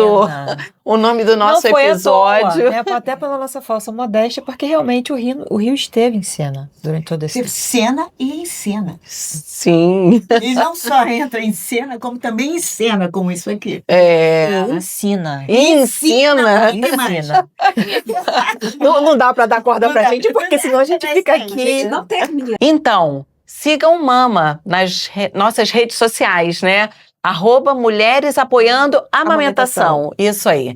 Speaker 1: o nome do nosso episódio.
Speaker 2: Né? Até pela nossa falsa modéstia, porque realmente o Rio esteve em cena durante todo esse tempo.
Speaker 3: Cena e em cena.
Speaker 1: Sim.
Speaker 3: E não só entra em cena, como também em cena, como isso aqui.
Speaker 2: Ensina.
Speaker 1: Ensina.
Speaker 2: Não dá pra dar corda pra gente, porque senão a gente fica aqui.
Speaker 4: Não termina.
Speaker 1: Então, sigam o Mama nas nossas redes sociais, né? @Mulheres Apoiando a Amamentação. Isso aí.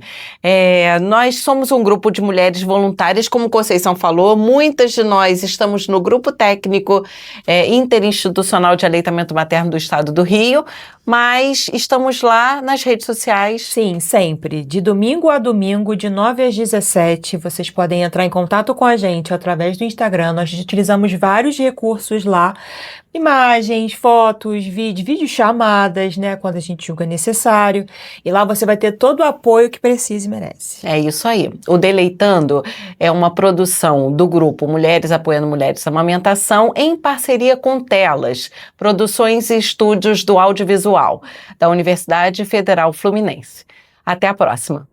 Speaker 1: Nós somos um grupo de mulheres voluntárias, como Conceição falou, muitas de nós estamos no Grupo Técnico Interinstitucional de Aleitamento Materno do Estado do Rio, mas estamos lá nas redes sociais.
Speaker 2: Sim, sempre. De domingo a domingo, de 9 às 17, vocês podem entrar em contato com a gente através do Instagram. Nós utilizamos vários recursos lá. Imagens, fotos, videochamadas, né? Quando a gente julga necessário. E lá você vai ter todo o apoio que precisa e merece.
Speaker 1: É isso aí. O Deleitando é uma produção do grupo Mulheres Apoiando Mulheres Amamentação em parceria com Telas, Produções e Estúdios do Audiovisual, da Universidade Federal Fluminense. Até a próxima.